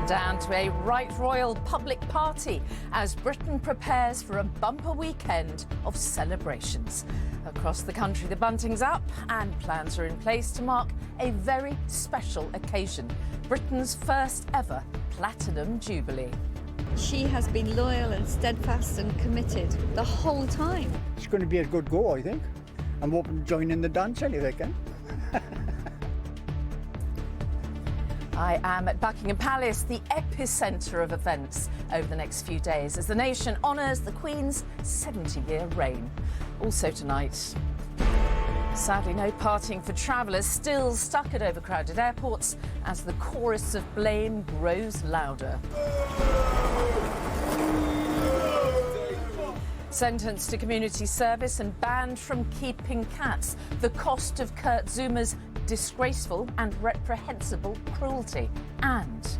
down to a right royal public party as Britain prepares for a bumper weekend of celebrations. Across the country, the bunting's up and plans are in place to mark a very special occasion, Britain's first ever Platinum Jubilee. She has been loyal and steadfast and committed the whole time. It's going to be a good go, I think. I'm hoping to join in the dance if I can. I am at Buckingham Palace, the epicentre of events over the next few days as the nation honours the Queen's 70-year reign. Also tonight, sadly no partying for travellers still stuck at overcrowded airports as the chorus of blame grows louder. Sentenced to community service and banned from keeping cats. The cost of Kurt Zuma's disgraceful and reprehensible cruelty. And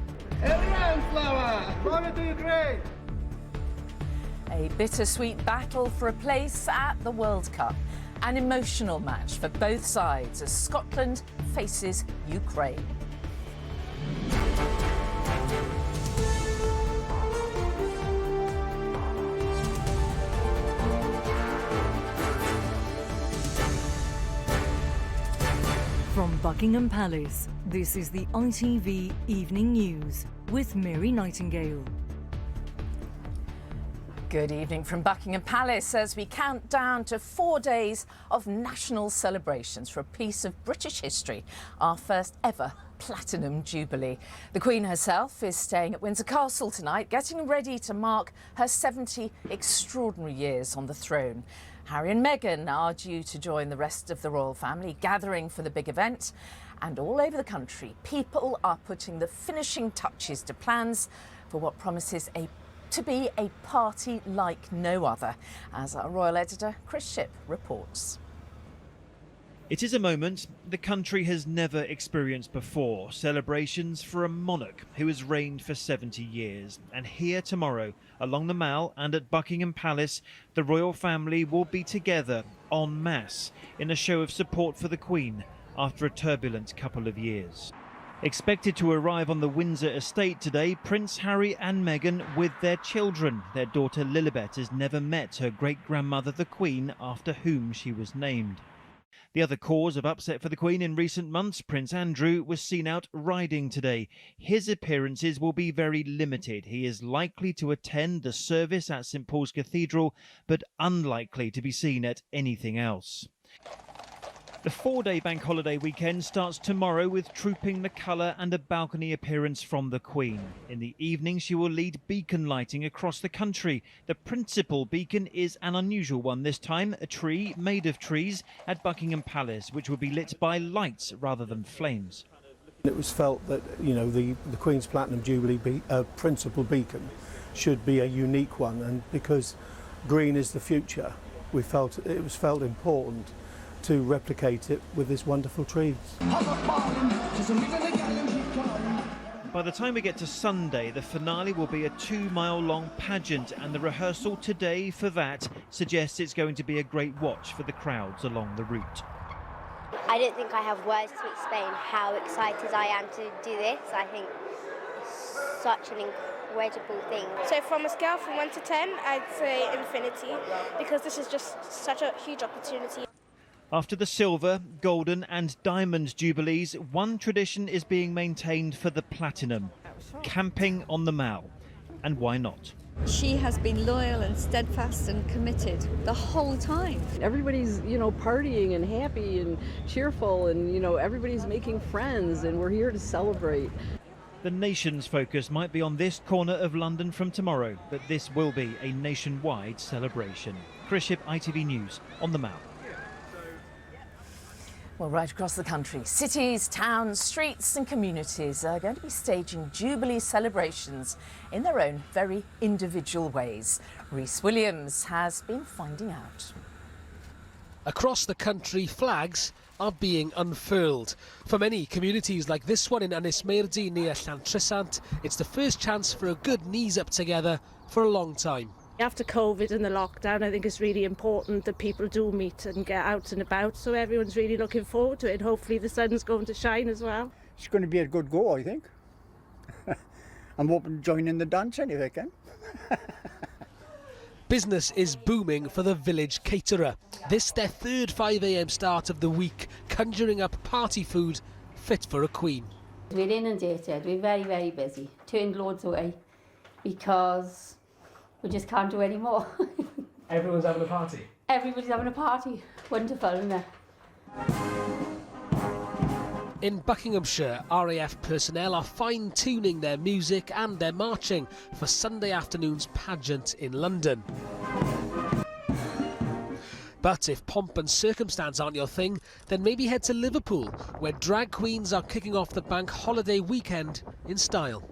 a bittersweet battle for a place at the World Cup. An emotional match for both sides as Scotland faces Ukraine. From Buckingham Palace, this is the ITV Evening News with Mary Nightingale. Good evening from Buckingham Palace as we count down to 4 days of national celebrations for a piece of British history, our first ever Platinum Jubilee. The Queen herself is staying at Windsor Castle tonight, getting ready to mark her 70 extraordinary years on the throne. Harry and Meghan are due to join the rest of the royal family, gathering for the big event. And all over the country, people are putting the finishing touches to plans for what promises to be a party like no other, as our royal editor Chris Shipp reports. It is a moment the country has never experienced before. Celebrations for a monarch who has reigned for 70 years. And here tomorrow, along the Mall and at Buckingham Palace, the royal family will be together en masse in a show of support for the Queen after a turbulent couple of years. Expected to arrive on the Windsor estate today, Prince Harry and Meghan with their children. Their daughter Lilibet has never met her great-grandmother, the Queen, after whom she was named. The other cause of upset for the Queen in recent months, Prince Andrew, was seen out riding today. His appearances will be very limited. He is likely to attend the service at St Paul's Cathedral, but unlikely to be seen at anything else. The 4-day bank holiday weekend starts tomorrow with Trooping the Colour and a balcony appearance from the Queen. In the evening, she will lead beacon lighting across the country. The principal beacon is an unusual one this time, a tree made of trees at Buckingham Palace, which will be lit by lights rather than flames. It was felt that, you know, the Queen's Platinum Jubilee principal beacon should be a unique one, and because green is the future, it was felt important to replicate it with this wonderful tree. By the time we get to Sunday, the finale will be a 2-mile-long pageant, and the rehearsal today for that suggests it's going to be a great watch for the crowds along the route. I don't think I have words to explain how excited I am to do this. I think it's such an incredible thing. So from a scale from 1 to 10, I'd say infinity, because this is just such a huge opportunity. After the silver, golden and diamond jubilees, one tradition is being maintained for the platinum: camping on the Mall. And why not? She has been loyal and steadfast and committed the whole time. Everybody's, partying and happy and cheerful, and, everybody's making friends, and we're here to celebrate. The nation's focus might be on this corner of London from tomorrow, but this will be a nationwide celebration. Chris Shipp, ITV News, on the Mall. Well, right across the country, cities, towns, streets and communities are going to be staging Jubilee celebrations in their own very individual ways. Rhys Williams has been finding out. Across the country, flags are being unfurled. For many communities like this one in Ynys Meurdea near Llantrisant, it's the first chance for a good knees up together for a long time. After COVID and the lockdown, I think it's really important that people do meet and get out and about, so everyone's really looking forward to it. Hopefully the sun's going to shine as well. It's going to be a good go, I think. I'm hoping to join in the dance if I can. Business is booming for the village caterer. This their third 5 a.m. start of the week, conjuring up party food fit for a queen. We're inundated, we're very, very busy. Turned loads away because we just can't do any more. Everyone's having a party? Everybody's having a party. Wonderful, isn't it? In Buckinghamshire, RAF personnel are fine-tuning their music and their marching for Sunday afternoon's pageant in London. But if pomp and circumstance aren't your thing, then maybe head to Liverpool, where drag queens are kicking off the bank holiday weekend in style.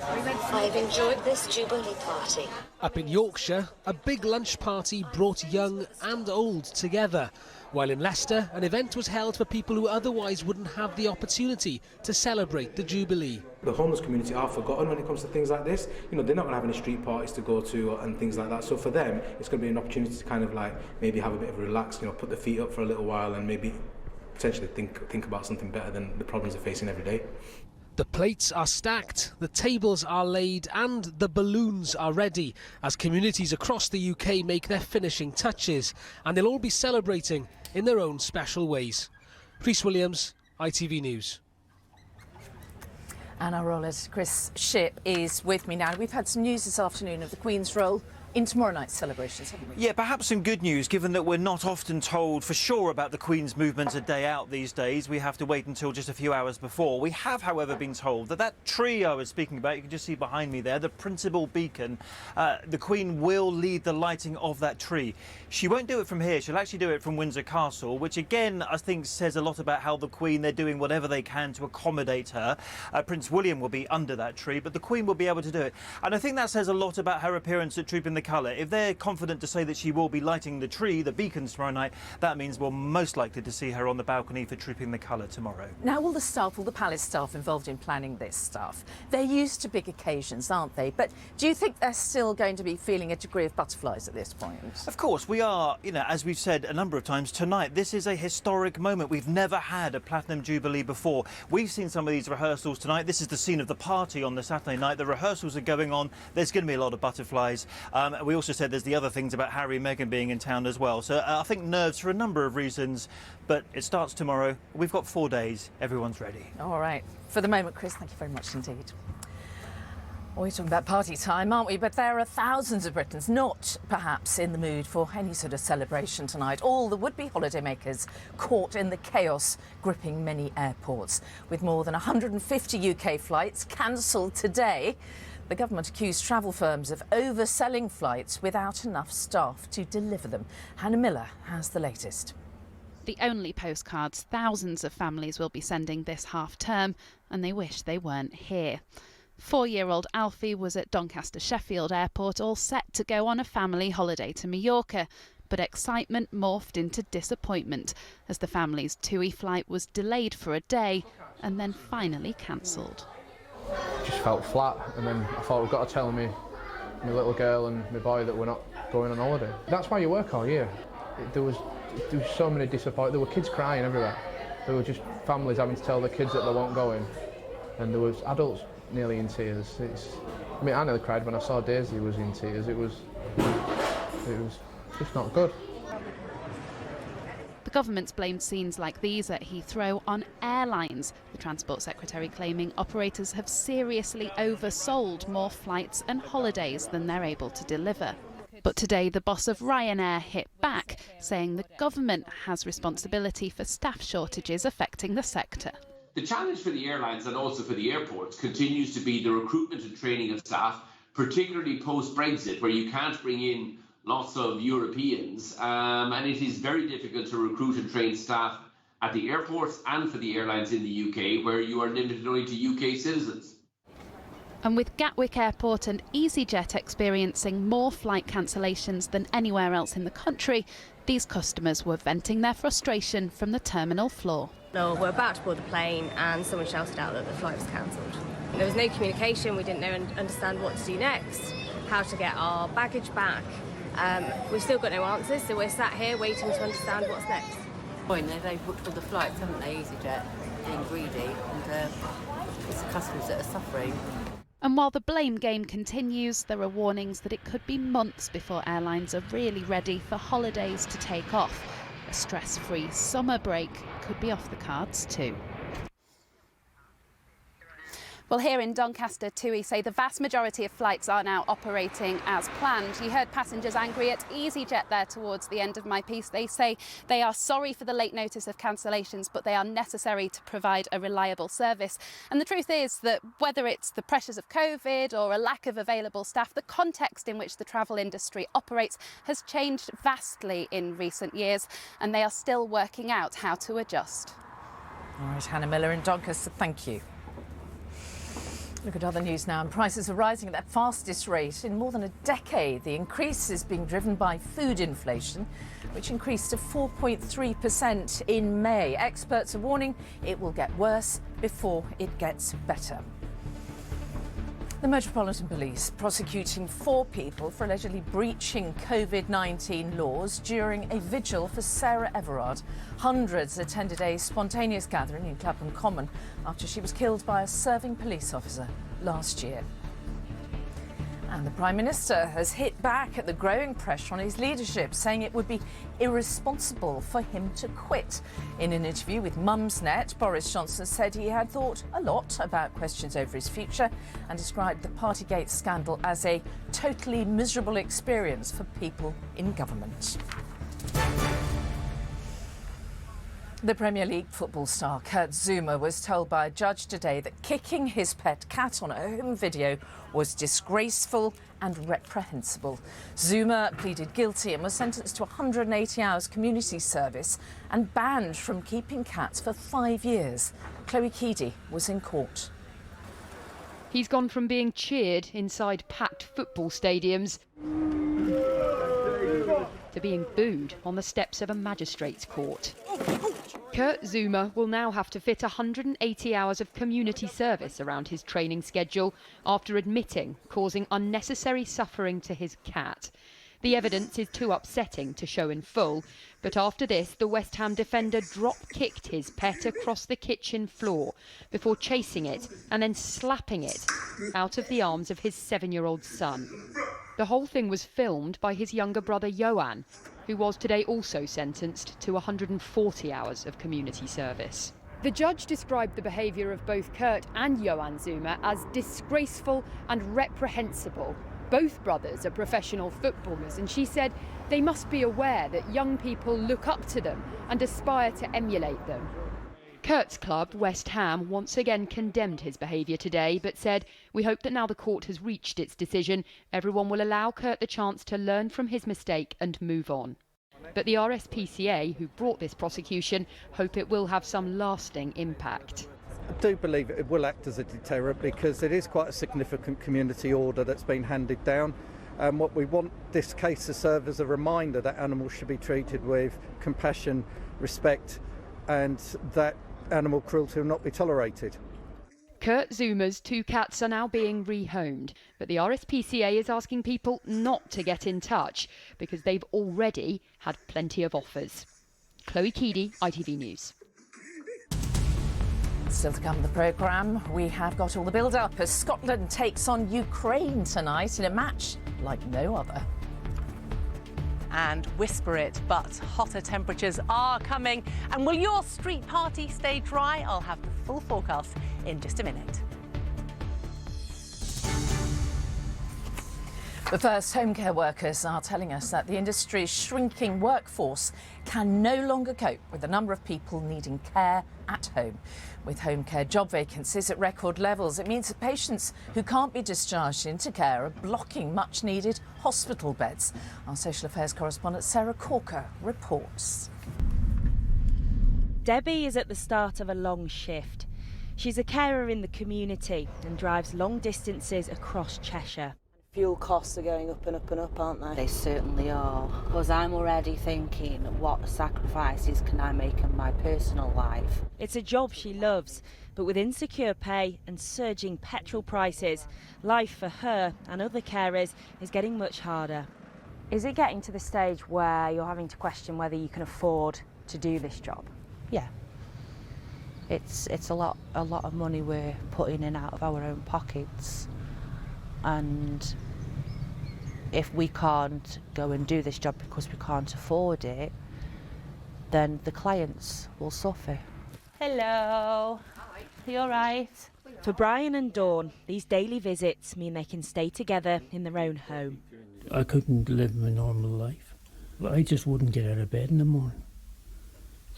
I've enjoyed this Jubilee party. Up in Yorkshire, a big lunch party brought young and old together, while in Leicester, an event was held for people who otherwise wouldn't have the opportunity to celebrate the Jubilee. The homeless community are forgotten when it comes to things like this. You know, they're not going to have any street parties to go to and things like that. So for them, it's going to be an opportunity to kind of like maybe have a bit of a relax, you know, put their feet up for a little while and maybe potentially think about something better than the problems they're facing every day. The plates are stacked, the tables are laid and the balloons are ready as communities across the UK make their finishing touches, and they'll all be celebrating in their own special ways. Rhys Williams, ITV News. And our rollers, Chris Shipp, is with me now. We've had some news this afternoon of the Queen's role in tomorrow night's celebrations, haven't we? Yeah, perhaps some good news, given that we're not often told for sure about the Queen's movements a day out these days. We have to wait until just a few hours before. We have, however, been told that tree I was speaking about, you can just see behind me there, the principal beacon, the Queen will lead the lighting of that tree. She won't do it from here, she'll actually do it from Windsor Castle, which again, I think says a lot about how the Queen, they're doing whatever they can to accommodate her. Prince William will be under that tree, but the Queen will be able to do it. And I think that says a lot about her appearance at Trooping the Colour. If they're confident to say that she will be lighting the tree, the beacons tomorrow night, that means we're most likely to see her on the balcony for Trooping the Colour tomorrow. Now, all the staff, all the palace staff involved in planning this stuff, they're used to big occasions, aren't they? But do you think they're still going to be feeling a degree of butterflies at this point? Of course, we are, you know, as we've said a number of times tonight, this is a historic moment. We've never had a Platinum Jubilee before. We've seen some of these rehearsals tonight. This is the scene of the party on the Saturday night. The rehearsals are going on. There's going to be a lot of butterflies. We also said there's the other things about Harry and Meghan being in town as well. So I think nerves for a number of reasons, but it starts tomorrow. We've got 4 days. Everyone's ready. All right. For the moment, Chris, thank you very much indeed. We're talking about party time, aren't we? But there are thousands of Britons not perhaps in the mood for any sort of celebration tonight. All the would-be holidaymakers caught in the chaos gripping many airports. With more than 150 UK flights cancelled today, the government accused travel firms of overselling flights without enough staff to deliver them. Hannah Miller has the latest. The only postcards thousands of families will be sending this half-term, and they wish they weren't here. 4-year-old Alfie was at Doncaster Sheffield Airport, all set to go on a family holiday to Mallorca. But excitement morphed into disappointment as the family's TUI flight was delayed for a day and then finally cancelled. Just felt flat, and then I thought, we've got to tell my little girl and my boy that we're not going on holiday. That's why you work all year. There was so many disappointments. There were kids crying everywhere. There were just families having to tell their kids that they weren't going, and there was adults nearly in tears. I mean, I nearly cried when I saw Daisy was in tears. It was just not good. The government's blamed scenes like these at Heathrow on airlines, the Transport Secretary claiming operators have seriously oversold more flights and holidays than they're able to deliver. But today the boss of Ryanair hit back, saying the government has responsibility for staff shortages affecting the sector. The challenge for the airlines and also for the airports continues to be the recruitment and training of staff, particularly post-Brexit, where you can't bring in lots of Europeans, and it is very difficult to recruit and train staff at the airports and for the airlines in the UK, where you are limited only to UK citizens. And with Gatwick Airport and EasyJet experiencing more flight cancellations than anywhere else in the country, these customers were venting their frustration from the terminal floor. No, we're about to board the plane and someone shouted out that the flight was cancelled. There was no communication, we didn't understand what to do next, how to get our baggage back. We've still got no answers, so we're sat here waiting to understand what's next. They've booked all the flights, haven't they, EasyJet, being greedy, and it's the customers that are suffering. And while the blame game continues, there are warnings that it could be months before airlines are really ready for holidays to take off. A stress-free summer break could be off the cards too. Well, here in Doncaster, TUI say the vast majority of flights are now operating as planned. You heard passengers angry at EasyJet there towards the end of my piece. They say they are sorry for the late notice of cancellations, but they are necessary to provide a reliable service. And the truth is that whether it's the pressures of COVID or a lack of available staff, the context in which the travel industry operates has changed vastly in recent years, and they are still working out how to adjust. All right, Hannah Miller in Doncaster, thank you. Look at other news now, and prices are rising at their fastest rate in more than a decade. The increase is being driven by food inflation, which increased to 4.3% in May. Experts are warning it will get worse before it gets better. The Metropolitan Police prosecuting 4 people for allegedly breaching COVID-19 laws during a vigil for Sarah Everard. Hundreds attended a spontaneous gathering in Clapham Common after she was killed by a serving police officer last year. And the Prime Minister has hit back at the growing pressure on his leadership, saying it would be irresponsible for him to quit. In an interview with Mumsnet, Boris Johnson said he had thought a lot about questions over his future and described the Partygate scandal as a totally miserable experience for people in government. The Premier League football star Kurt Zouma was told by a judge today that kicking his pet cat on a home video was disgraceful and reprehensible. Zouma pleaded guilty and was sentenced to 180 hours community service and banned from keeping cats for 5 years. Chloe Keedy was in court. He's gone from being cheered inside packed football stadiums to being booed on the steps of a magistrate's court. Kurt Zouma will now have to fit 180 hours of community service around his training schedule after admitting causing unnecessary suffering to his cat. The evidence is too upsetting to show in full, but after this, the West Ham defender drop-kicked his pet across the kitchen floor before chasing it and then slapping it out of the arms of his 7-year-old son. The whole thing was filmed by his younger brother Johan, who was today also sentenced to 140 hours of community service. The judge described the behaviour of both Kurt and Johan Zouma as disgraceful and reprehensible. Both brothers are professional footballers, and she said they must be aware that young people look up to them and aspire to emulate them. Kurt's club, West Ham, once again condemned his behaviour today, but said, "We hope that now the court has reached its decision, everyone will allow Kurt the chance to learn from his mistake and move on." But the RSPCA, who brought this prosecution, hope it will have some lasting impact. I do believe it will act as a deterrent because it is quite a significant community order that's been handed down. And what we want this case to serve as a reminder that animals should be treated with compassion, respect, and that animal cruelty will not be tolerated. Kurt Zouma's 2 cats are now being rehomed, but the RSPCA is asking people not to get in touch because they've already had plenty of offers. Chloe Keedy, ITV News. Still to come in the programme, we have got all the build-up as Scotland takes on Ukraine tonight in a match like no other. And whisper it, but hotter temperatures are coming. And will your street party stay dry? I'll have the full forecast in just a minute. The first home care workers are telling us that the industry's shrinking workforce can no longer cope with the number of people needing care at home. With home care job vacancies at record levels, it means that patients who can't be discharged into care are blocking much needed hospital beds. Our social affairs correspondent Sarah Corker reports. Debbie is at the start of a long shift. She's a carer in the community and drives long distances across Cheshire. Fuel costs are going up and up and up, aren't they? They certainly are. Because I'm already thinking, what sacrifices can I make in my personal life? It's a job she loves, but with insecure pay and surging petrol prices, life for her and other carers is getting much harder. Is it getting to the stage where you're having to question whether you can afford to do this job? Yeah. It's a lot of money we're putting in out of our own pockets. and if we can't go and do this job because we can't afford it, then the clients will suffer. Hello. Hi. Are you all right? For Brian and Dawn, these daily visits mean they can stay together in their own home. I couldn't live my normal life. I just wouldn't get out of bed in the morning.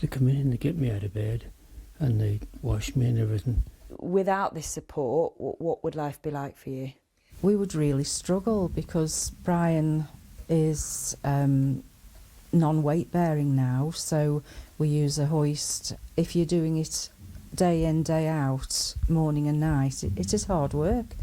They come in, they get me out of bed, and they wash me and everything. Without this support, what would life be like for you? We would really struggle because Brian is non-weight bearing now, so we use a hoist. If you're doing it day in, day out, morning and night, it is hard work.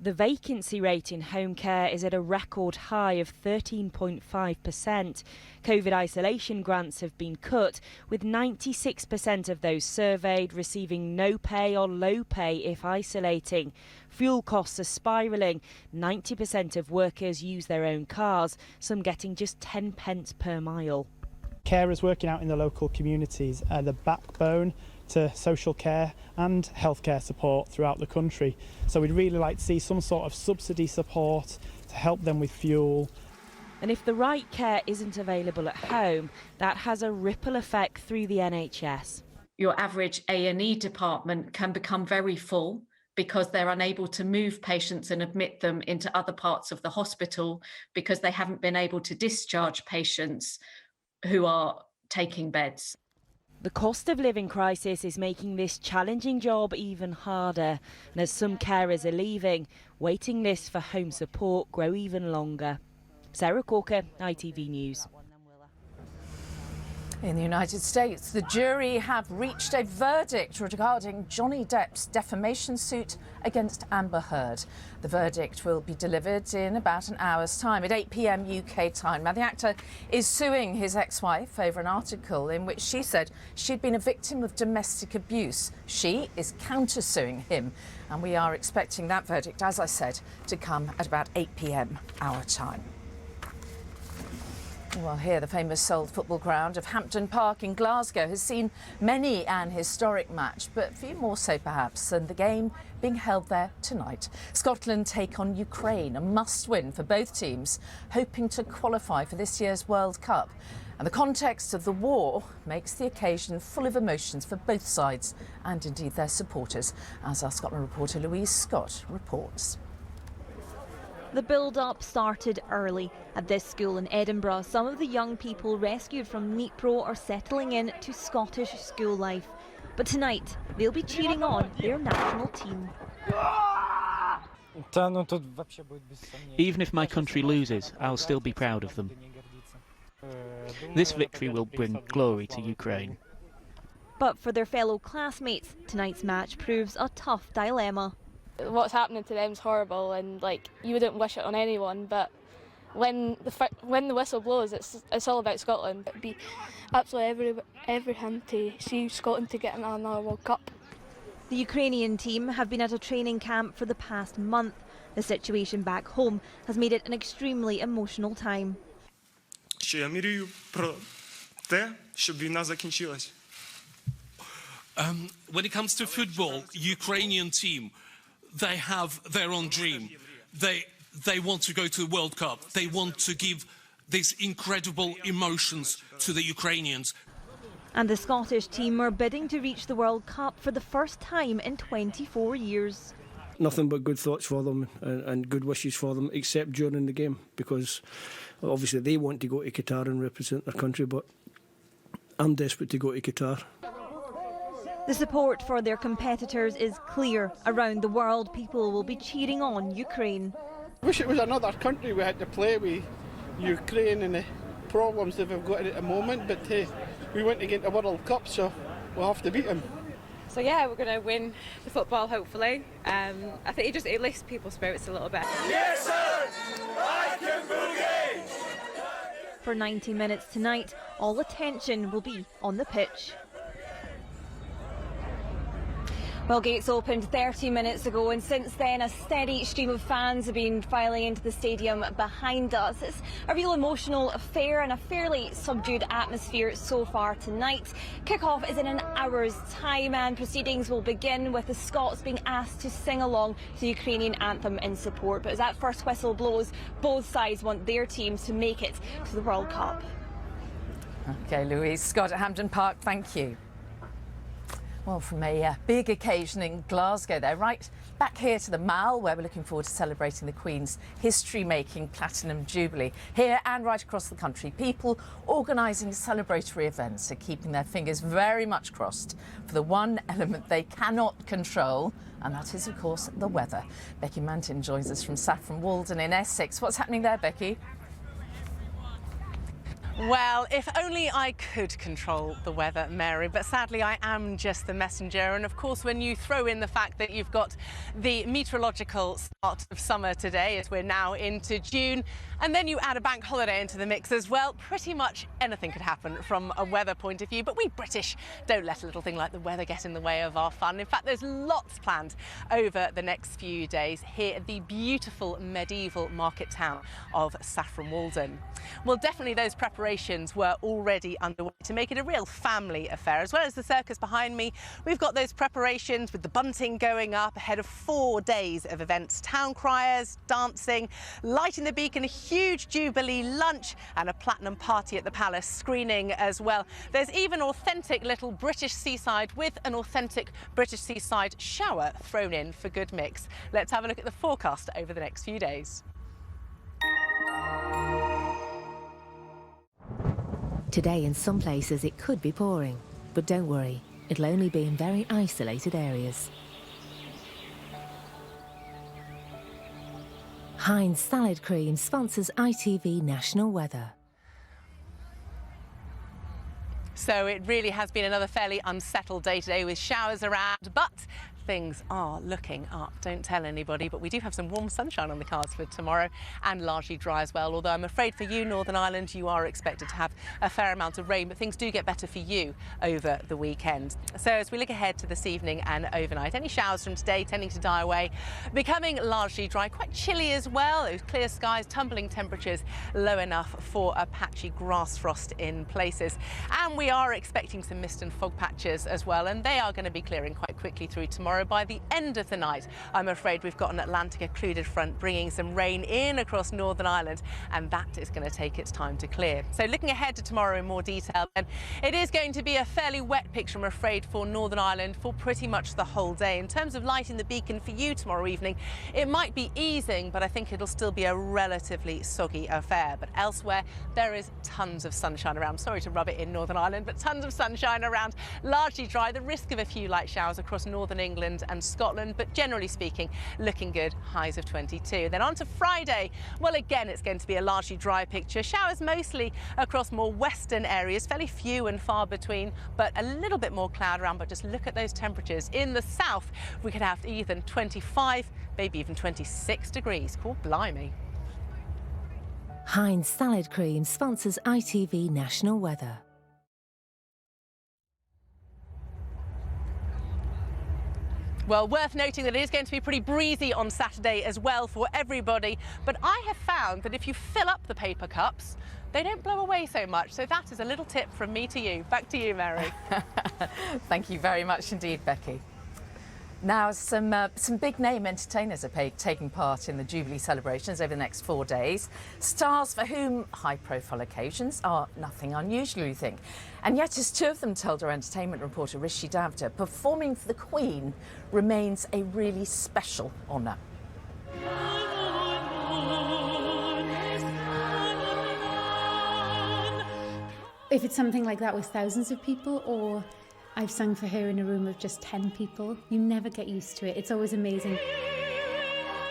The vacancy rate in home care is at a record high of 13.5%. COVID isolation grants have been cut, with 96% of those surveyed receiving no pay or low pay if isolating. Fuel costs are spiralling. 90% of workers use their own cars, some getting just 10 pence per mile. Carers working out in the local communities are the backbone to social care and healthcare support throughout the country. So we'd really like to see some sort of subsidy support to help them with fuel. And if the right care isn't available at home, that has a ripple effect through the NHS. Your average A&E department can become very full because they're unable to move patients and admit them into other parts of the hospital because they haven't been able to discharge patients who are taking beds. The cost of living crisis is making this challenging job even harder, and as some carers are leaving, waiting lists for home support grow even longer. Sarah Corker, ITV News. In the United States, the jury have reached a verdict regarding Johnny Depp's defamation suit against Amber Heard. The verdict will be delivered in about an hour's time at 8 p.m. UK time. Now, the actor is suing his ex-wife over an article in which she said she'd been a victim of domestic abuse. She is countersuing him, and we are expecting that verdict, as I said, to come at about 8 p.m. our time. Well, here, the famous old football ground of Hampden Park in Glasgow has seen many an historic match, but few more so perhaps than the game being held there tonight. Scotland take on Ukraine, a must-win for both teams, hoping to qualify for this year's World Cup. And the context of the war makes the occasion full of emotions for both sides and indeed their supporters, as our Scotland reporter Louise Scott reports. The build-up started early. At this school in Edinburgh, some of the young people rescued from Dnipro are settling in to Scottish school life. But tonight, they'll be cheering on their national team. Even if my country loses, I'll still be proud of them. This victory will bring glory to Ukraine. But for their fellow classmates, tonight's match proves a tough dilemma. What's happening to them is horrible, and you wouldn't wish it on anyone, but when the whistle blows, it's all about Scotland. It'd be absolutely everything to see Scotland to get another World Cup. The Ukrainian team have been at a training camp for the past month. The situation back home has made it an extremely emotional time. Я мрію про те, щоб війна закінчилась. When it comes to football, Ukrainian team, they have their own dream. They want to go to the World Cup. They want to give these incredible emotions to the Ukrainians. And the Scottish team are bidding to reach the World Cup for the first time in 24 years. Nothing but good thoughts for them and good wishes for them, except during the game, because obviously they want to go to Qatar and represent their country, but I'm desperate to go to Qatar. The support for their competitors is clear. Around the world, people will be cheering on Ukraine. I wish it was another country we had to play with, Ukraine, and the problems that we've got at the moment, but we want to get the World Cup, so we'll have to beat them. So yeah, we're going to win the football, hopefully. I think it lifts people's spirits a little bit. Yes, sir! I can boogie! For 90 minutes tonight, all attention will be on the pitch. Well, gates opened 30 minutes ago, and since then a steady stream of fans have been filing into the stadium behind us. It's a real emotional affair and a fairly subdued atmosphere so far tonight. Kick-off is in an hour's time, and proceedings will begin with the Scots being asked to sing along to the Ukrainian anthem in support. But as that first whistle blows, both sides want their teams to make it to the World Cup. OK, Louise Scott at Hampden Park, thank you. Well, from a big occasion in Glasgow there, right back here to the Mall, where we're looking forward to celebrating the Queen's history-making Platinum Jubilee. Here and right across the country, people organising celebratory events are keeping their fingers very much crossed for the one element they cannot control, and that is, of course, the weather. Becky Manton joins us from Saffron Walden in Essex. What's happening there, Becky? Well, if only I could control the weather, Mary, but sadly I am just the messenger. And of course, when you throw in the fact that you've got the meteorological start of summer today, as we're now into June, and then you add a bank holiday into the mix as well, pretty much anything could happen from a weather point of view. But we British don't let a little thing like the weather get in the way of our fun. In fact, there's lots planned over the next few days here at the beautiful medieval market town of Saffron Walden. Well, definitely those preparations were already underway to make it a real family affair. As well as the circus behind me, we've got those preparations with the bunting going up ahead of 4 days of events. Town criers, dancing, lighting the beacon, a huge Jubilee lunch and a platinum party at the Palace screening as well. There's even authentic little British seaside with an authentic British seaside shower thrown in for good mix. Let's have a look at the forecast over the next few days. Today, in some places, it could be pouring, but don't worry, it'll only be in very isolated areas. Heinz Salad Cream sponsors ITV National Weather. So it really has been another fairly unsettled day today with showers around, but things are looking up. Don't tell anybody, but we do have some warm sunshine on the cards for tomorrow and largely dry as well. Although I'm afraid for you, Northern Ireland, you are expected to have a fair amount of rain, but things do get better for you over the weekend. So as we look ahead to this evening and overnight, any showers from today tending to die away, becoming largely dry, quite chilly as well. Those clear skies, tumbling temperatures low enough for a patchy grass frost in places. And we are expecting some mist and fog patches as well, and they are going to be clearing quite quickly through tomorrow. By the end of the night, I'm afraid we've got an Atlantic occluded front bringing some rain in across Northern Ireland, and that is going to take its time to clear. So looking ahead to tomorrow in more detail, then it is going to be a fairly wet picture, I'm afraid, for Northern Ireland for pretty much the whole day. In terms of lighting the beacon for you tomorrow evening, it might be easing, but I think it'll still be a relatively soggy affair. But elsewhere, there is tons of sunshine around. Sorry to rub it in Northern Ireland, but tons of sunshine around, largely dry. The risk of a few light showers across Northern England and Scotland, but generally speaking, looking good, highs of 22. Then on to Friday. Well, again, it's going to be a largely dry picture. Showers mostly across more western areas, fairly few and far between, but a little bit more cloud around. But just look at those temperatures. In the south, we could have even 25, maybe even 26 degrees. Cool, blimey. Heinz Salad Cream sponsors ITV National Weather. Well, worth noting that it is going to be pretty breezy on Saturday as well for everybody. But I have found that if you fill up the paper cups, they don't blow away so much. So that is a little tip from me to you. Back to you, Mary. Thank you very much indeed, Becky. Now, some big-name entertainers are taking part in the Jubilee celebrations over the next 4 days. Stars for whom high-profile occasions are nothing unusual, you think. And yet, as two of them told our entertainment reporter Rishi Davda, performing for the Queen remains a really special honour. If it's something like that with thousands of people, or I've sung for her in a room of just 10 people, you never get used to it. It's always amazing.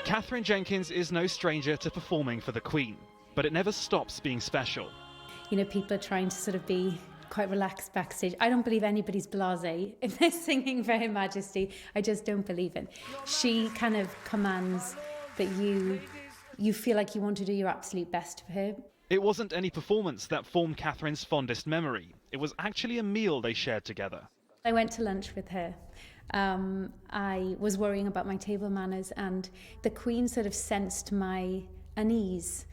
Catherine Jenkins is no stranger to performing for the Queen, but it never stops being special. You know, people are trying to sort of be quite relaxed backstage. I don't believe anybody's blasé if they're singing for Her Majesty. I just don't believe it. She kind of commands that you feel like you want to do your absolute best for her. It wasn't any performance that formed Catherine's fondest memory. It was actually a meal they shared together. I went to lunch with her I was worrying about my table manners, and the Queen sort of sensed my unease.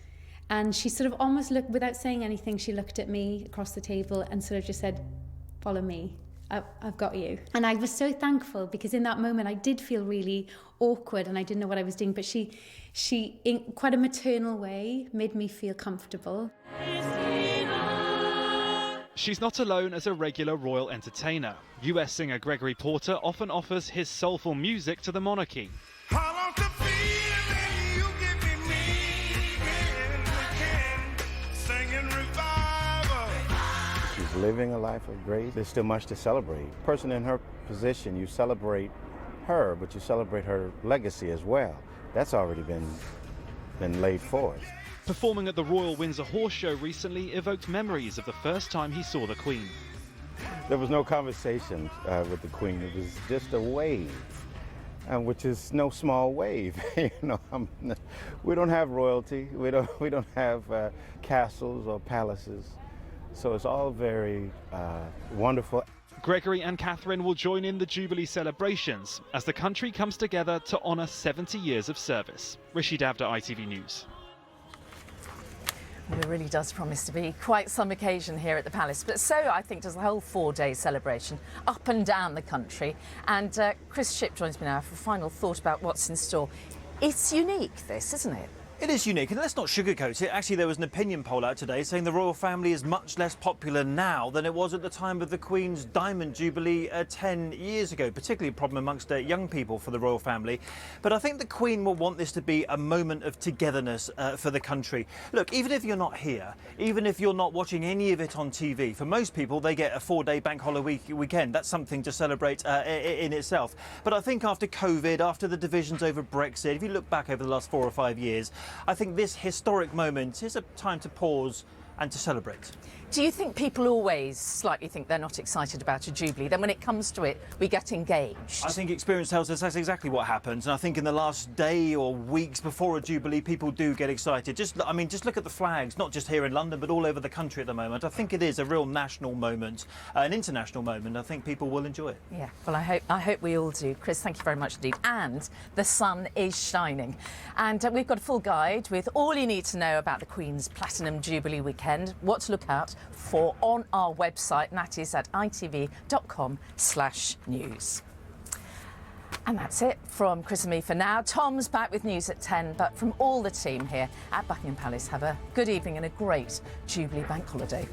And she sort of almost looked, without saying anything, she looked at me across the table and sort of just said, "Follow me. I've got you." And I was so thankful, because in that moment I did feel really awkward and I didn't know what I was doing, but she in quite a maternal way made me feel comfortable. She's not alone as a regular royal entertainer. US singer Gregory Porter often offers his soulful music to the monarchy. She's living a life of grace. There's still much to celebrate. A person in her position, you celebrate her, but you celebrate her legacy as well. That's already been laid forth. Performing at the Royal Windsor Horse Show recently evoked memories of the first time he saw the Queen. There was no conversation with the Queen. It was just a wave, which is no small wave. You know, we don't have royalty. We don't have castles or palaces. So it's all very wonderful. Gregory and Catherine will join in the Jubilee Celebrations as the country comes together to honour 70 years of service. Rishi Davda, ITV News. Well, it really does promise to be quite some occasion here at the Palace. But so, I think, does the whole four-day celebration up and down the country. And Chris Shipp joins me now for a final thought about what's in store. It's unique, this, isn't it? It is unique, and let's not sugarcoat it. Actually, there was an opinion poll out today saying the royal family is much less popular now than it was at the time of the Queen's Diamond Jubilee 10 years ago, particularly a problem amongst young people for the royal family. But I think the Queen will want this to be a moment of togetherness for the country. Look, even if you're not here, even if you're not watching any of it on TV, for most people they get a four-day bank holiday weekend. That's something to celebrate in itself. But I think after COVID, after the divisions over Brexit, if you look back over the last 4 or 5 years, I think this historic moment is a time to pause and to celebrate. Do you think people always slightly think they're not excited about a Jubilee? Then when it comes to it, we get engaged? I think experience tells us that's exactly what happens. And I think in the last day or weeks before a Jubilee, people do get excited. Just look at the flags, not just here in London, but all over the country at the moment. I think it is a real national moment, an international moment. I think people will enjoy it. Yeah, well, I hope we all do. Chris, thank you very much indeed. And the sun is shining. And we've got a full guide with all you need to know about the Queen's Platinum Jubilee weekend, what to look out for on our website, and that is at itv.com/news. And that's it from Chris and me for now. Tom's back with news at 10, but from all the team here at Buckingham Palace, have a good evening and a great Jubilee bank holiday.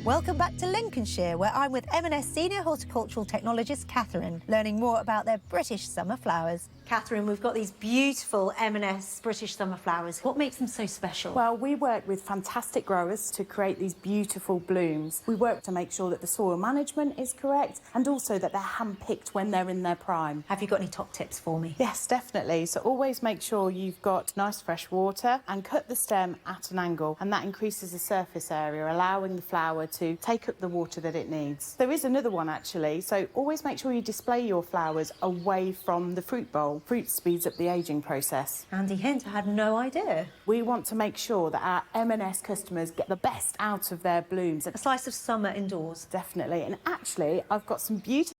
Welcome back to Lincolnshire, where I'm with M&S Senior Horticultural Technologist Catherine, learning more about their British summer flowers. Catherine, we've got these beautiful M&S British summer flowers. What makes them so special? Well, we work with fantastic growers to create these beautiful blooms. We work to make sure that the soil management is correct and also that they're hand-picked when they're in their prime. Have you got any top tips for me? Yes, definitely. So always make sure you've got nice fresh water and cut the stem at an angle, and that increases the surface area, allowing the flower to take up the water that it needs. There is another one actually, so always make sure you display your flowers away from the fruit bowl. Fruit speeds up the ageing process. Handy hint, I had no idea. We want to make sure that our M&S customers get the best out of their blooms. A slice of summer indoors. Definitely, and actually I've got some beautiful